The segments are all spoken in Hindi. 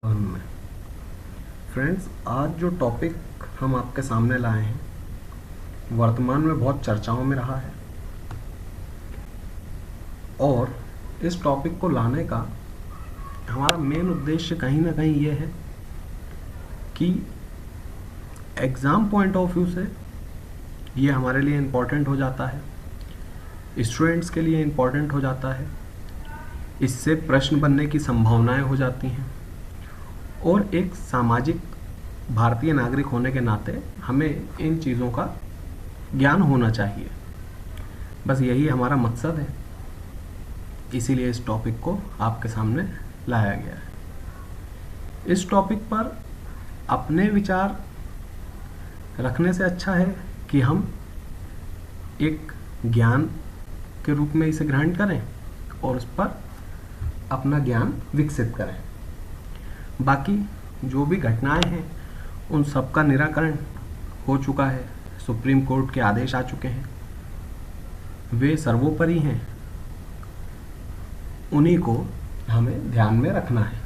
में फ्रेंड्स, आज जो टॉपिक हम आपके सामने लाए हैं वर्तमान में बहुत चर्चाओं में रहा है और इस टॉपिक को लाने का हमारा मेन उद्देश्य कहीं ना कहीं ये है कि एग्ज़ाम पॉइंट ऑफ व्यू से ये हमारे लिए इम्पोर्टेंट हो जाता है, स्टूडेंट्स के लिए इम्पोर्टेंट हो जाता है, इससे प्रश्न बनने की संभावनाएं हो जाती हैं और एक सामाजिक भारतीय नागरिक होने के नाते हमें इन चीज़ों का ज्ञान होना चाहिए। बस यही हमारा मकसद है, इसीलिए इस टॉपिक को आपके सामने लाया गया है। इस टॉपिक पर अपने विचार रखने से अच्छा है कि हम एक ज्ञान के रूप में इसे ग्रहण करें और उस पर अपना ज्ञान विकसित करें। बाकी जो भी घटनाएं हैं उन सब का निराकरण हो चुका है, सुप्रीम कोर्ट के आदेश आ चुके हैं, वे सर्वोपरि हैं, उन्हीं को हमें ध्यान में रखना है।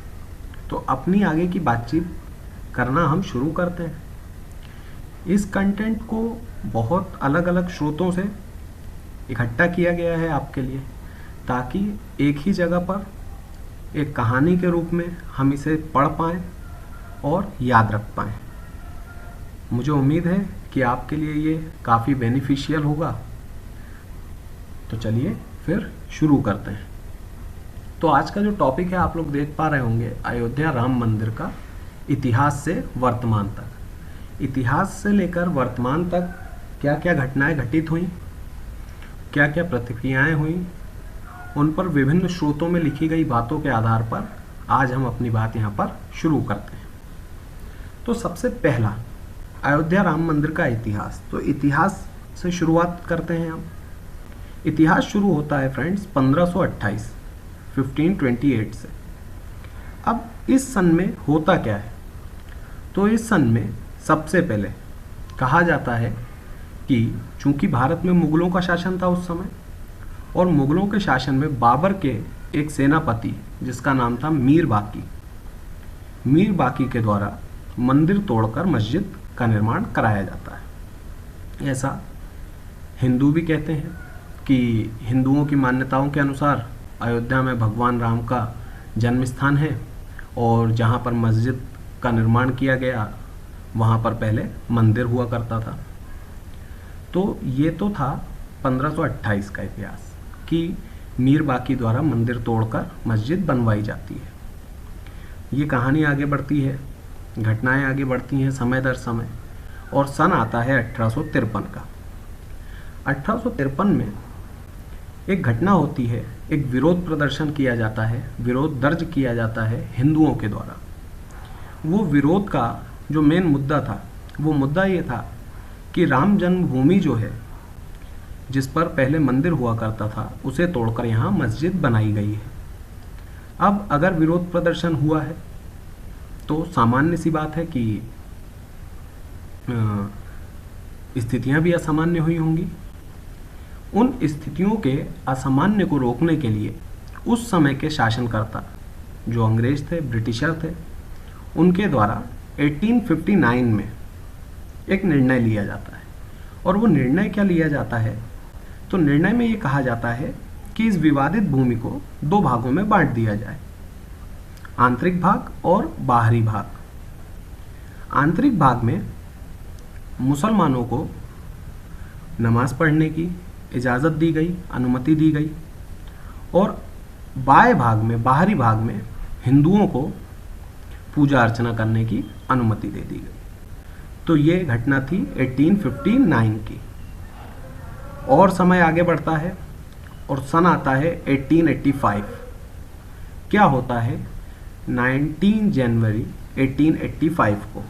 तो अपनी आगे की बातचीत करना हम शुरू करते हैं। इस कंटेंट को बहुत अलग अलग स्रोतों से इकट्ठा किया गया है आपके लिए, ताकि एक ही जगह पर एक कहानी के रूप में हम इसे पढ़ पाएँ और याद रख पाएँ। मुझे उम्मीद है कि आपके लिए ये काफ़ी बेनिफिशियल होगा। तो चलिए फिर शुरू करते हैं। तो आज का जो टॉपिक है आप लोग देख पा रहे होंगे, अयोध्या राम मंदिर का इतिहास से वर्तमान तक। इतिहास से लेकर वर्तमान तक क्या क्या घटनाएं घटित हुई, क्या क्या प्रतिक्रियाएं हुई, उन पर विभिन्न स्रोतों में लिखी गई बातों के आधार पर आज हम अपनी बात यहाँ पर शुरू करते हैं। तो सबसे पहला अयोध्या राम मंदिर का इतिहास। तो इतिहास से शुरुआत करते हैं हम। इतिहास शुरू होता है फ्रेंड्स 1528 से। अब इस सन में होता क्या है? तो इस सन में सबसे पहले कहा जाता है कि चूंकि भारत में मुगलों का शासन था उस समय, और मुगलों के शासन में बाबर के एक सेनापति जिसका नाम था मीर बाकी के द्वारा मंदिर तोड़कर मस्जिद का निर्माण कराया जाता है। ऐसा हिंदू भी कहते हैं कि हिंदुओं की मान्यताओं के अनुसार अयोध्या में भगवान राम का जन्म स्थान है और जहाँ पर मस्जिद का निर्माण किया गया वहाँ पर पहले मंदिर हुआ करता था। तो ये तो था 1528 का इतिहास कि मीर बाकी द्वारा मंदिर तोड़कर मस्जिद बनवाई जाती है। ये कहानी आगे बढ़ती है, घटनाएं आगे बढ़ती हैं समय दर समय, और सन आता है 1853 का। 1853 में एक घटना होती है, एक विरोध प्रदर्शन किया जाता है, विरोध दर्ज किया जाता है हिंदुओं के द्वारा। वो विरोध का जो मेन मुद्दा था, वो मुद्दा ये था कि राम जन्मभूमि जो है, जिस पर पहले मंदिर हुआ करता था, उसे तोड़कर यहाँ मस्जिद बनाई गई है। अब अगर विरोध प्रदर्शन हुआ है तो सामान्य सी बात है कि स्थितियां भी असामान्य हुई होंगी। उन स्थितियों के असामान्य को रोकने के लिए उस समय के शासनकर्ता जो अंग्रेज थे, ब्रिटिशर थे, उनके द्वारा 1859 में एक निर्णय लिया जाता है। और वो निर्णय क्या लिया जाता है? तो निर्णय में ये कहा जाता है कि इस विवादित भूमि को दो भागों में बांट दिया जाए, आंतरिक भाग और बाहरी भाग। आंतरिक भाग में मुसलमानों को नमाज पढ़ने की इजाज़त दी गई, अनुमति दी गई, और बाएं भाग में, बाहरी भाग में हिंदुओं को पूजा अर्चना करने की अनुमति दे दी गई। तो ये घटना थी 1859 की। और समय आगे बढ़ता है और सन आता है 1885। क्या होता है? 19 जनवरी 1885 को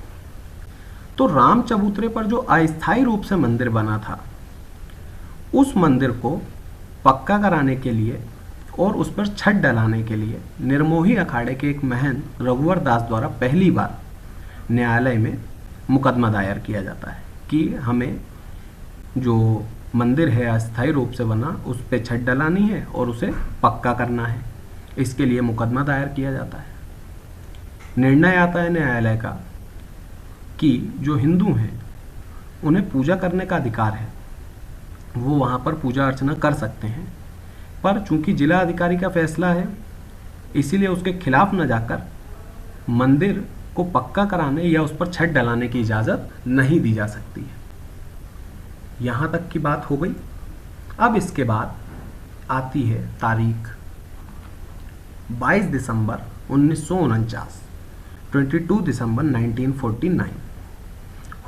तो राम चबूतरे पर जो अस्थायी रूप से मंदिर बना था, उस मंदिर को पक्का कराने के लिए और उस पर छत डलाने के लिए निर्मोही अखाड़े के एक महंत रघुवर दास द्वारा पहली बार न्यायालय में मुकदमा दायर किया जाता है कि हमें जो मंदिर है अस्थायी रूप से बना, उस पर छत डलानी है और उसे पक्का करना है। इसके लिए मुकदमा दायर किया जाता है। निर्णय आता है न्यायालय का कि जो हिंदू हैं उन्हें पूजा करने का अधिकार है, वो वहाँ पर पूजा अर्चना कर सकते हैं, पर चूंकि जिला अधिकारी का फैसला है इसीलिए उसके खिलाफ न जाकर मंदिर को पक्का कराने या उस पर छत डलाने की इजाज़त नहीं दी जा सकती है। यहाँ तक की बात हो गई। अब इसके बाद आती है तारीख 22 दिसंबर 1949, 22 दिसंबर 1949।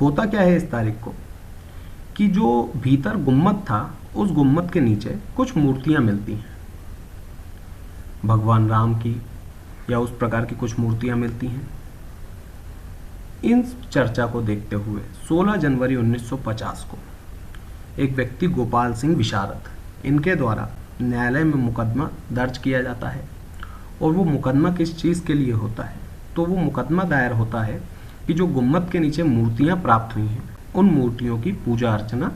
होता क्या है इस तारीख को कि जो भीतर गुम्मद था उस गुम्मद के नीचे कुछ मूर्तियां मिलती हैं, भगवान राम की या उस प्रकार की कुछ मूर्तियां मिलती हैं। इन चर्चा को देखते हुए 16 जनवरी 1950 को एक व्यक्ति गोपाल सिंह विशारद, इनके द्वारा न्यायालय में मुकदमा दर्ज किया जाता है। और वो मुकदमा किस चीज़ के लिए होता है, तो वो मुकदमा दायर होता है कि जो गुम्मद के नीचे मूर्तियां प्राप्त हुई हैं उन मूर्तियों की पूजा अर्चना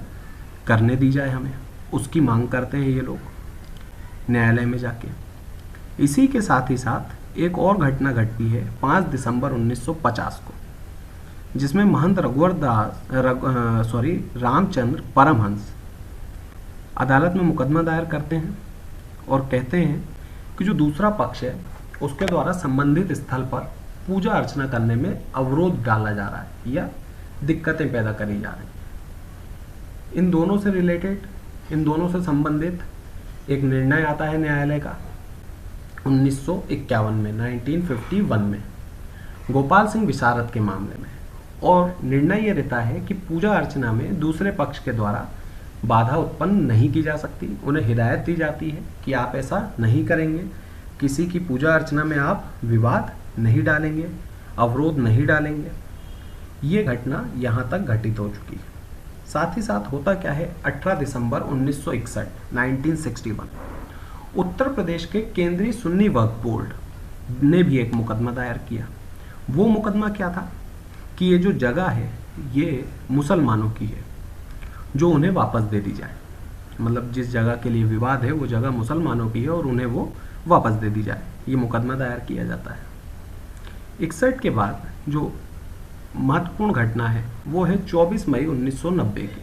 करने दी जाए हमें, उसकी मांग करते हैं ये लोग न्यायालय में जाके। इसी के साथ ही साथ एक और घटना घटती है 5 दिसंबर 1950 को, जिसमें महंत रामचंद्र परमहंस अदालत में मुकदमा दायर करते हैं और कहते हैं कि जो दूसरा पक्ष है उसके द्वारा संबंधित स्थल पर पूजा अर्चना करने में अवरोध डाला जा रहा है या दिक्कतें पैदा करी जा रही हैं। इन दोनों से रिलेटेड, इन दोनों से संबंधित एक निर्णय आता है न्यायालय का 1951 में, 1951 में गोपाल सिंह विशारद के मामले में। और निर्णय ये रहता है कि पूजा अर्चना में दूसरे पक्ष के द्वारा बाधा उत्पन्न नहीं की जा सकती। उन्हें हिदायत दी जाती है कि आप ऐसा नहीं करेंगे, किसी की पूजा अर्चना में आप विवाद नहीं डालेंगे, अवरोध नहीं डालेंगे। ये घटना यहाँ तक घटित हो चुकी है। साथ ही साथ होता क्या है, 18 दिसंबर 1961, 1961 उत्तर प्रदेश के केंद्रीय सुन्नी वक्फ बोर्ड ने भी एक मुकदमा दायर किया। वो मुकदमा क्या था कि ये जो जगह है ये मुसलमानों की है, जो उन्हें वापस दे दी जाए। मतलब जिस जगह के लिए विवाद है वो जगह मुसलमानों की है और उन्हें वो वापस दे दी जाए, ये मुकदमा दायर किया जाता है। 61 के बाद जो महत्वपूर्ण घटना है वो है 24 मई 1990 की।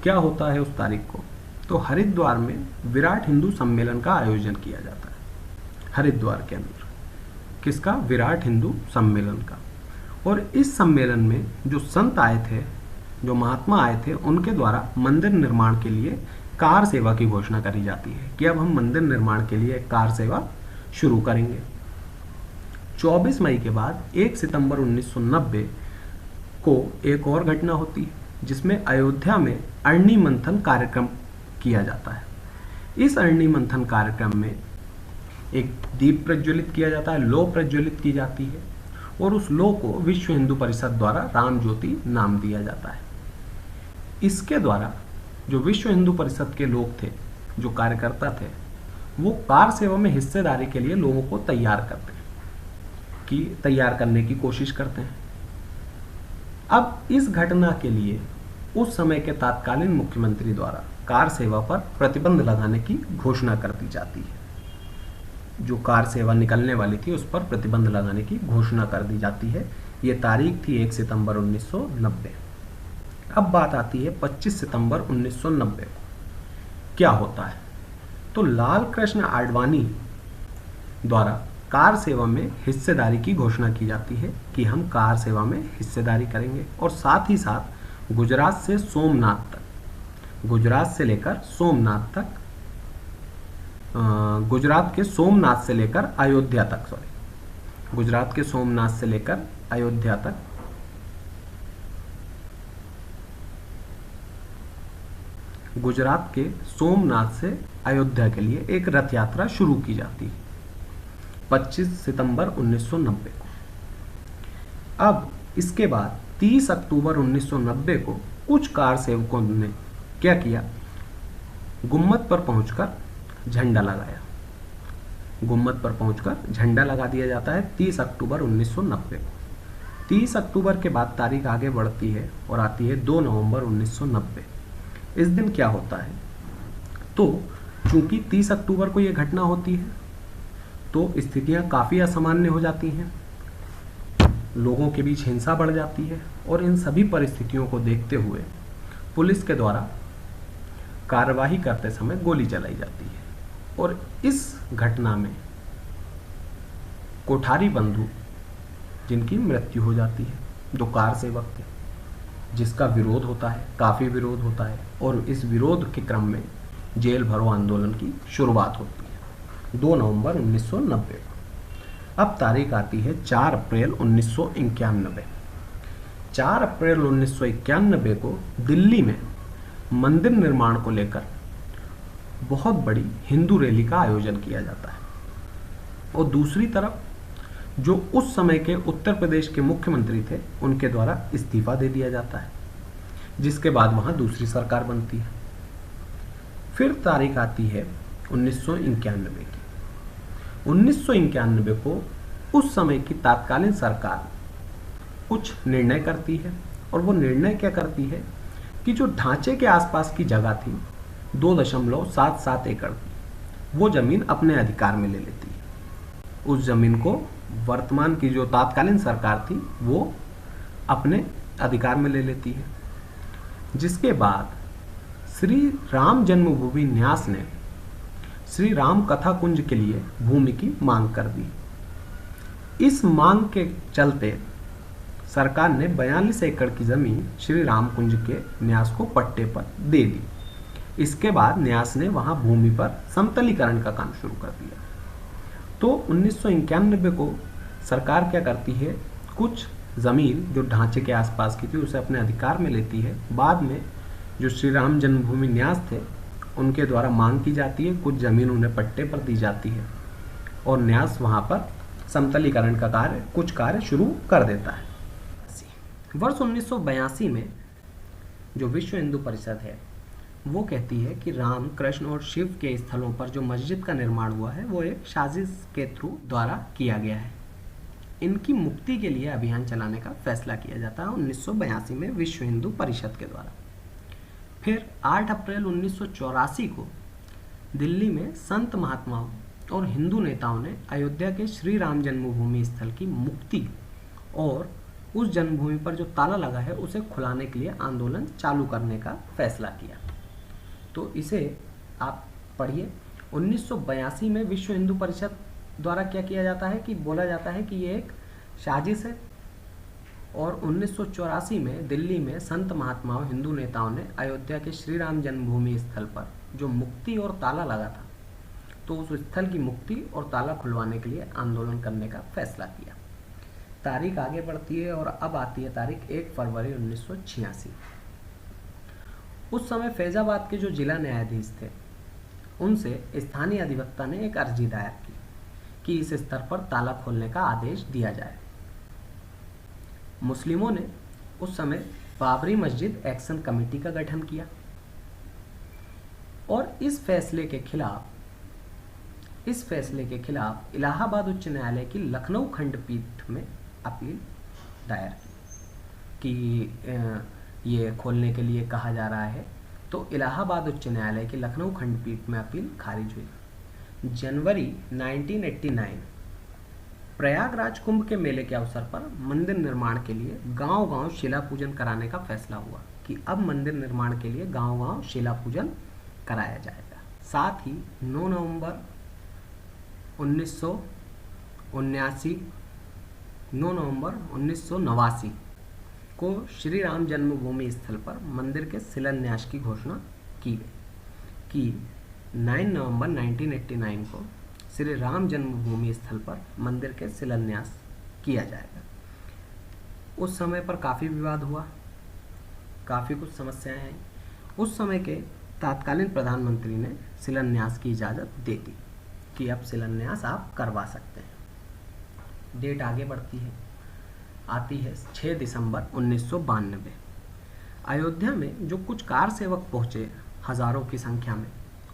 क्या होता है उस तारीख को, तो हरिद्वार में विराट हिंदू सम्मेलन का आयोजन किया जाता है। हरिद्वार के अंदर किसका, विराट हिंदू सम्मेलन का। और इस सम्मेलन में जो संत आए थे, जो महात्मा आए थे, उनके द्वारा मंदिर निर्माण के लिए कार सेवा की घोषणा करी जाती है कि अब हम मंदिर निर्माण के लिए कार सेवा शुरू करेंगे। 24 मई के बाद 1 सितंबर 1990 को एक और घटना होती है जिसमें अयोध्या में अरणी मंथन कार्यक्रम किया जाता है। इस अरणी मंथन कार्यक्रम में एक दीप प्रज्वलित किया जाता है, लौ प्रज्वलित की जाती है और उस लौ को विश्व हिंदू परिषद द्वारा राम ज्योति नाम दिया जाता है। इसके द्वारा जो विश्व हिंदू परिषद के लोग थे, जो कार्यकर्ता थे, वो कार सेवा में हिस्सेदारी के लिए लोगों को तैयार करने की कोशिश करते हैं। अब इस घटना के लिए उस समय के तत्कालीन मुख्यमंत्री द्वारा कार सेवा पर प्रतिबंध लगाने की घोषणा कर दी जाती है। जो कार सेवा निकलने वाली थी उस पर प्रतिबंध लगाने की घोषणा कर दी जाती है। ये तारीख थी 1 सितंबर 1990। अब बात आती है 25 सितंबर 1990 को। क्या होता है, तो लाल कृष्ण आडवाणी द्वारा कार सेवा में हिस्सेदारी की घोषणा की जाती है कि हम कार सेवा में हिस्सेदारी करेंगे। और साथ ही साथ गुजरात से सोमनाथ तक, गुजरात से लेकर सोमनाथ तक, गुजरात के सोमनाथ से लेकर अयोध्या तक, गुजरात के सोमनाथ से लेकर अयोध्या तक गुजरात के सोमनाथ से अयोध्या के लिए एक रथ यात्रा शुरू की जाती है 25 सितंबर 1990 को। अब इसके बाद 30 अक्टूबर 1990 को कुछ कार सेवकों ने क्या किया, गुम्मद पर पहुंचकर झंडा लगाया। गुम्मद पर पहुंचकर झंडा लगा दिया जाता है 30 अक्टूबर 1990 को। 30 अक्टूबर के बाद तारीख आगे बढ़ती है और आती है 2 नवंबर 1990। इस दिन क्या होता है, तो चूंकि 30 अक्टूबर को यह घटना होती है तो स्थितियां काफ़ी असामान्य हो जाती हैं। लोगों के बीच हिंसा बढ़ जाती है और इन सभी परिस्थितियों को देखते हुए पुलिस के द्वारा कार्यवाही करते समय गोली चलाई जाती है और इस घटना में कोठारी बंधु जिनकी मृत्यु हो जाती है, जो कार सेवक थे, जिसका विरोध होता है, काफ़ी विरोध होता है और इस विरोध के क्रम में जेल भरो आंदोलन की शुरुआत होती है 2 नवंबर 1990 को। अब तारीख आती है 4 अप्रैल 1991। 4 अप्रैल 1991 को दिल्ली में मंदिर निर्माण को लेकर बहुत बड़ी हिंदू रैली का आयोजन किया जाता है और दूसरी तरफ जो उस समय के उत्तर प्रदेश के मुख्यमंत्री थे उनके द्वारा इस्तीफा दे दिया जाता है, जिसके बाद वहां दूसरी सरकार बनती है। फिर तारीख आती है 1991 की। 1991 को उस समय की तत्कालीन सरकार कुछ निर्णय करती है और वो निर्णय क्या करती है कि जो ढांचे के आसपास की जगह थी 2.77 एकड़ की, वो जमीन अपने अधिकार में ले लेती है। उस जमीन को वर्तमान की जो तत्कालीन सरकार थी वो अपने अधिकार में ले लेती है, जिसके बाद श्री राम जन्मभूमि न्यास ने श्री राम कथा कुंज के लिए भूमि की मांग कर दी। इस मांग के चलते सरकार ने 42 एकड़ की जमीन श्री राम कुंज के न्यास को पट्टे पर दे दी। इसके बाद न्यास ने वहां भूमि पर समतलीकरण का काम शुरू कर दिया। तो 1991 को सरकार क्या करती है, कुछ जमीन जो ढांचे के आसपास की थी उसे अपने अधिकार में लेती है। बाद में जो श्री राम जन्मभूमि न्यास थे उनके द्वारा मांग की जाती है, कुछ जमीन उन्हें पट्टे पर दी जाती है और न्यास वहां पर समतलीकरण का कुछ कार्य शुरू कर देता है। वर्ष 1982 में जो विश्व हिंदू परिषद है वो कहती है कि राम, कृष्ण और शिव के स्थलों पर जो मस्जिद का निर्माण हुआ है वो एक साजिश के थ्रू द्वारा किया गया है। इनकी मुक्ति के लिए अभियान चलाने का फैसला किया जाता है 1982 में विश्व हिंदू परिषद के द्वारा। फिर 8 अप्रैल 1984 को दिल्ली में संत महात्माओं और हिंदू नेताओं ने अयोध्या के श्री राम जन्मभूमि स्थल की मुक्ति और उस जन्मभूमि पर जो ताला लगा है उसे खुलाने के लिए आंदोलन चालू करने का फैसला किया। तो इसे आप पढ़िए। 1982 में विश्व हिंदू परिषद द्वारा क्या किया जाता है कि बोला जाता है कि ये एक साजिश है और 1984 में दिल्ली में संत महात्माओं, हिंदू नेताओं ने अयोध्या के श्री राम जन्मभूमि स्थल पर जो मुक्ति और ताला लगा था तो उस स्थल की मुक्ति और ताला खुलवाने के लिए आंदोलन करने का फैसला किया। तारीख आगे बढ़ती है और अब आती है तारीख 1 फरवरी 1986। उस समय फैजाबाद के जो जिला न्यायाधीश थे उनसे स्थानीय अधिवक्ता ने एक अर्जी दायर की कि इस स्तर पर ताला खोलने का आदेश दिया जाए। मुस्लिमों ने उस समय बाबरी मस्जिद एक्शन कमेटी का गठन किया और इस फैसले के खिलाफ इलाहाबाद उच्च न्यायालय की लखनऊ खंडपीठ में अपील दायर की कि ये खोलने के लिए कहा जा रहा है। तो इलाहाबाद उच्च न्यायालय की लखनऊ खंडपीठ में अपील खारिज हुई। जनवरी 1989 प्रयागराज कुंभ के मेले के अवसर पर मंदिर निर्माण के लिए गांव-गांव शिला पूजन कराने का फैसला हुआ कि अब मंदिर निर्माण के लिए गांव-गांव शिला पूजन कराया जाएगा। साथ ही 9 नवंबर 1989 को श्री राम जन्मभूमि स्थल पर मंदिर के शिलान्यास की घोषणा की गई कि 9 नवंबर 1989 को श्री राम जन्मभूमि स्थल पर मंदिर के शिलान्यास किया जाएगा। उस समय पर काफ़ी विवाद हुआ, काफ़ी कुछ समस्याएं आई। उस समय के तत्कालीन प्रधानमंत्री ने शिलान्यास की इजाज़त दे दी कि अब शिलान्यास आप करवा सकते हैं। डेट आगे बढ़ती है, आती है 6 दिसंबर 1992। अयोध्या में जो कुछ कार सेवक पहुँचे हज़ारों की संख्या में,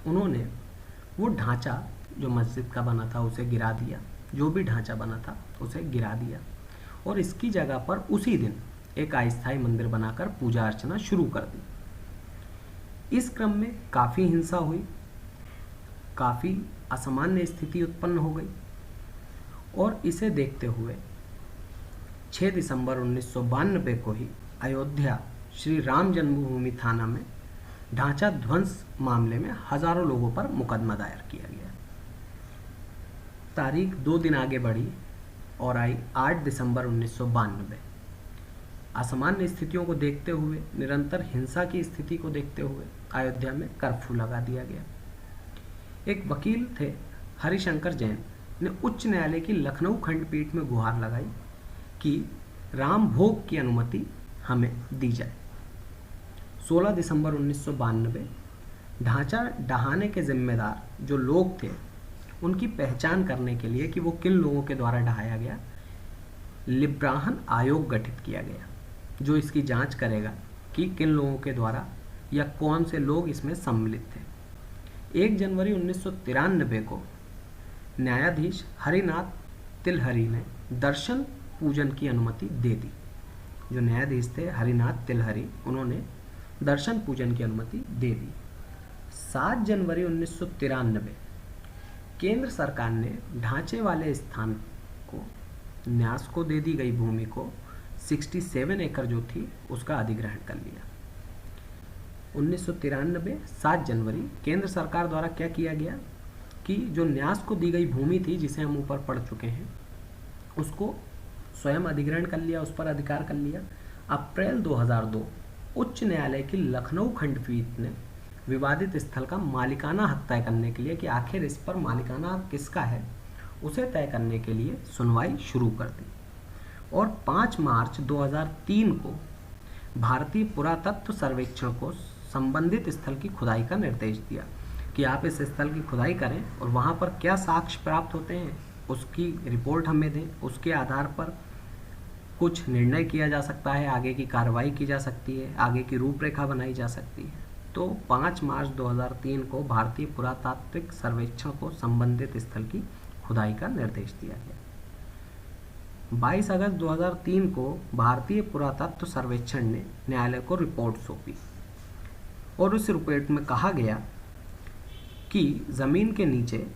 उन्होंने वो ढांचा जो मस्जिद का बना था उसे गिरा दिया, जो भी ढांचा बना था उसे गिरा दिया और इसकी जगह पर उसी दिन एक अस्थायी मंदिर बनाकर पूजा अर्चना शुरू कर दी। इस क्रम में काफ़ी हिंसा हुई, काफ़ी असामान्य स्थिति उत्पन्न हो गई और इसे देखते हुए 6 दिसंबर 1992 को ही अयोध्या श्री राम जन्मभूमि थाना में ढांचा ध्वंस मामले में हजारों लोगों पर मुकदमा दायर किया गया। तारीख 2 दिन आगे बढ़ी और आई 8 दिसंबर 1992। असामान्य स्थितियों को देखते हुए, निरंतर हिंसा की स्थिति को देखते हुए अयोध्या में कर्फ्यू लगा दिया गया। एक वकील थे हरिशंकर जैन ने उच्च न्यायालय की लखनऊ खंडपीठ में गुहार लगाई कि राम भोग की अनुमति हमें दी जाए। 16 दिसंबर 1992 ढांचा ढहाने के जिम्मेदार जो लोग थे उनकी पहचान करने के लिए कि वो किन लोगों के द्वारा ढहाया गया, लिब्राहन आयोग गठित किया गया जो इसकी जांच करेगा कि किन लोगों के द्वारा या कौन से लोग इसमें सम्मिलित थे। 1 जनवरी 1993 को न्यायाधीश हरिनाथ तिलहरी ने दर्शन पूजन की अनुमति दे दी। जो न्यायाधीश थे हरिनाथ तिलहरी, उन्होंने दर्शन पूजन की अनुमति दे दी। 7 जनवरी 1993 केंद्र सरकार ने ढांचे वाले स्थान को, न्यास को दे दी गई भूमि को 67 एकड़ जो थी उसका अधिग्रहण कर लिया। 1993 7 जनवरी केंद्र सरकार द्वारा क्या किया गया कि जो न्यास को दी गई भूमि थी जिसे हम ऊपर पढ़ चुके हैं उसको स्वयं अधिग्रहण कर लिया, उस पर अधिकार कर लिया। अप्रैल 2002 उच्च न्यायालय की लखनऊ खंडपीठ ने विवादित स्थल का मालिकाना हक तय करने के लिए कि आखिर इस पर मालिकाना हक किसका है उसे तय करने के लिए सुनवाई शुरू कर दी और 5 मार्च 2003 को भारतीय पुरातत्व सर्वेक्षण को संबंधित स्थल की खुदाई का निर्देश दिया कि आप इस स्थल की खुदाई करें और वहाँ पर क्या साक्ष्य प्राप्त होते हैं उसकी रिपोर्ट हमें दें। उसके आधार पर कुछ निर्णय किया जा सकता है, आगे की कार्रवाई की जा सकती है, आगे की रूपरेखा बनाई जा सकती है। तो 5 मार्च 2003 को भारतीय पुरातात्विक सर्वेक्षण को संबंधित स्थल की खुदाई का निर्देश दिया गया। 22 अगस्त 2003 को भारतीय पुरातत्व सर्वेक्षण ने न्यायालय को रिपोर्ट सौंपी और उस रिपोर्ट में कहा गया कि जमीन के नीचे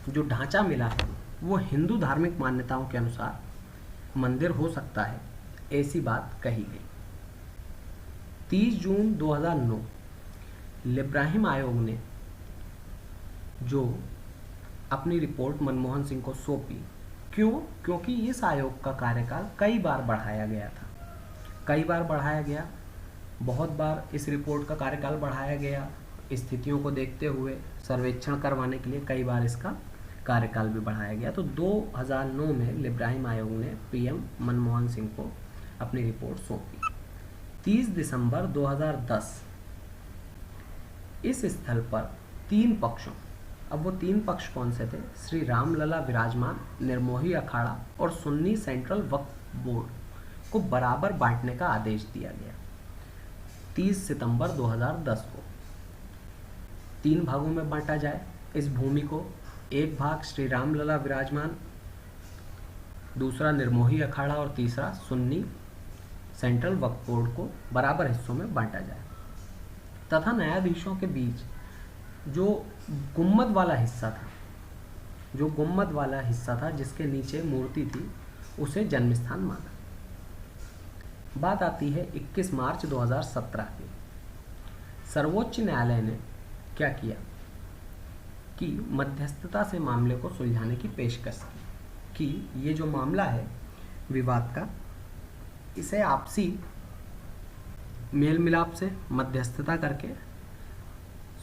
जो ढांचा मिला है वो हिंदू धार्मिक मान्यताओं के अनुसार मंदिर हो सकता है, ऐसी बात कही गई। 30 जून 2009 लिब्राहिम आयोग ने जो अपनी रिपोर्ट मनमोहन सिंह को सौंपी। क्यों? क्योंकि इस आयोग का कार्यकाल कई बार बढ़ाया गया था, कई बार बढ़ाया गया, बहुत बार इस रिपोर्ट का कार्यकाल बढ़ाया गया। स्थितियों को देखते हुए सर्वेक्षण करवाने के लिए कई बार इसका कार्यकाल भी बढ़ाया गया। तो 2009 में लिब्राहिम आयोग ने पीएम मनमोहन सिंह को अपनी रिपोर्ट सौंपी। 30 दिसंबर 2010 इस स्थल पर 3 पक्षों, अब वो 3 पक्ष कौन से थे? श्री रामलला विराजमान, निर्मोही अखाड़ा और सुन्नी सेंट्रल वक्फ बोर्ड को बराबर बांटने का आदेश दिया गया। 30 सितंबर 2010 को 3 भागों में बांटा जाए इस भूमि को। एक भाग श्री रामलला विराजमान, दूसरा निर्मोही अखाड़ा और तीसरा सुन्नी सेंट्रल वक्फ बोर्ड को बराबर हिस्सों में बांटा जाए तथा न्यायाधीशों के बीच जो गुम्मद वाला हिस्सा था, जिसके नीचे मूर्ति थी, उसे जन्मस्थान माना। बात आती है 21 मार्च 2017 की। सर्वोच्च न्यायालय ने क्या किया कि मध्यस्थता से मामले को सुलझाने की पेशकश की कि ये जो मामला है विवाद का, इसे आपसी मेल मिलाप से मध्यस्थता करके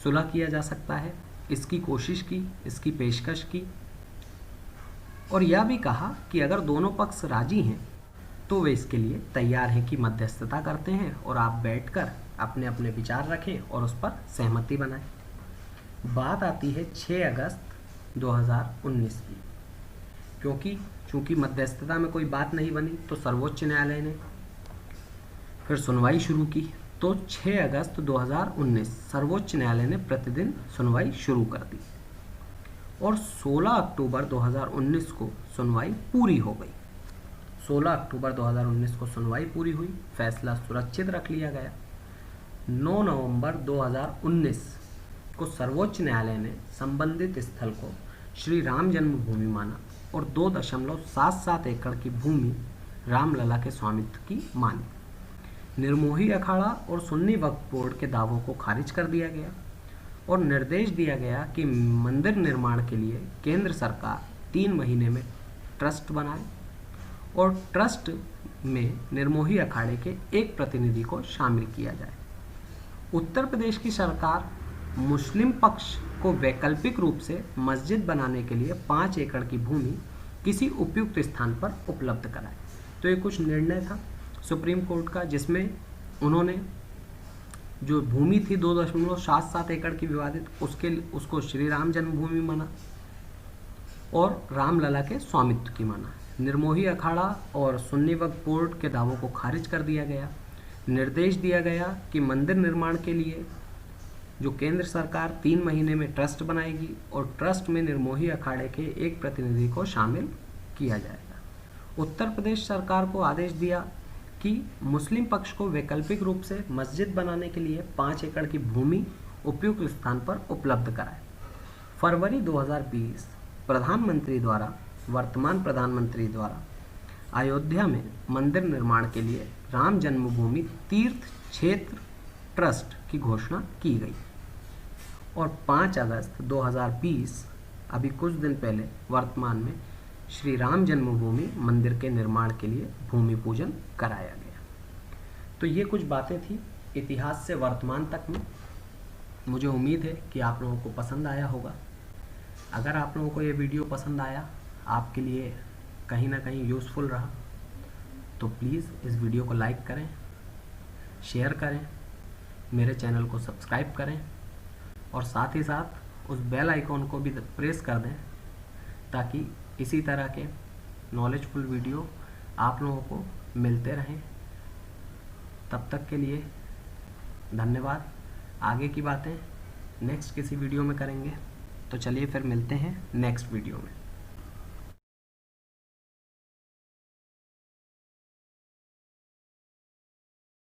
सुलह किया जा सकता है। इसकी कोशिश की, इसकी पेशकश की और यह भी कहा कि अगर दोनों पक्ष राजी हैं तो वे इसके लिए तैयार हैं कि मध्यस्थता करते हैं और आप बैठकर अपने अपने विचार रखें और उस पर सहमति बनाएं। बात आती है 6 अगस्त 2019 की। चूँकि मध्यस्थता में कोई बात नहीं बनी तो सर्वोच्च न्यायालय ने फिर सुनवाई शुरू की। तो 6 अगस्त 2019 सर्वोच्च न्यायालय ने प्रतिदिन सुनवाई शुरू कर दी और 16 अक्टूबर 2019 को सुनवाई पूरी हो गई। 16 अक्टूबर 2019 को सुनवाई पूरी हुई, फैसला सुरक्षित रख लिया गया। 9 नवंबर 2019 को सर्वोच्च न्यायालय ने संबंधित स्थल को श्री राम जन्मभूमि माना और 2.77 एकड़ की भूमि रामलला के स्वामित्व की मानी। निर्मोही अखाड़ा और सुन्नी वक्फ बोर्ड के दावों को खारिज कर दिया गया और निर्देश दिया गया कि मंदिर निर्माण के लिए केंद्र सरकार 3 महीने में ट्रस्ट बनाए और ट्रस्ट में निर्मोही अखाड़े के एक प्रतिनिधि को शामिल किया जाए। उत्तर प्रदेश की सरकार मुस्लिम पक्ष को वैकल्पिक रूप से मस्जिद बनाने के लिए 5 एकड़ की भूमि किसी उपयुक्त स्थान पर उपलब्ध कराए। तो ये कुछ निर्णय था सुप्रीम कोर्ट का, जिसमें उन्होंने जो भूमि थी 2.77 एकड़ की विवादित, उसको श्री राम जन्मभूमि माना और रामलला के स्वामित्व की माना। निर्मोही अखाड़ा और सुन्नी वक्फ बोर्ड के दावों को खारिज कर दिया गया। निर्देश दिया गया कि मंदिर निर्माण के लिए जो केंद्र सरकार 3 महीने में ट्रस्ट बनाएगी और ट्रस्ट में निर्मोही अखाड़े के एक प्रतिनिधि को शामिल किया जाएगा। उत्तर प्रदेश सरकार को आदेश दिया कि मुस्लिम पक्ष को वैकल्पिक रूप से मस्जिद बनाने के लिए 5 एकड़ की भूमि उपयुक्त स्थान पर उपलब्ध कराए। फरवरी 2020 वर्तमान प्रधानमंत्री द्वारा अयोध्या में मंदिर निर्माण के लिए राम जन्मभूमि तीर्थ क्षेत्र ट्रस्ट की घोषणा की गई और 5 अगस्त 2020 अभी कुछ दिन पहले वर्तमान में श्री राम जन्मभूमि मंदिर के निर्माण के लिए भूमि पूजन कराया गया। तो ये कुछ बातें थी इतिहास से वर्तमान तक में। मुझे उम्मीद है कि आप लोगों को पसंद आया होगा। अगर आप लोगों को ये वीडियो पसंद आया, आपके लिए कहीं ना कहीं यूज़फुल रहा, तो प्लीज़ इस वीडियो को लाइक करें, शेयर करें, मेरे चैनल को सब्सक्राइब करें और साथ ही साथ उस बेल आइकॉन को भी प्रेस कर दें ताकि इसी तरह के नॉलेजफुल वीडियो आप लोगों को मिलते रहें। तब तक के लिए धन्यवाद। आगे की बातें नेक्स्ट किसी वीडियो में करेंगे। तो चलिए फिर मिलते हैं नेक्स्ट वीडियो में।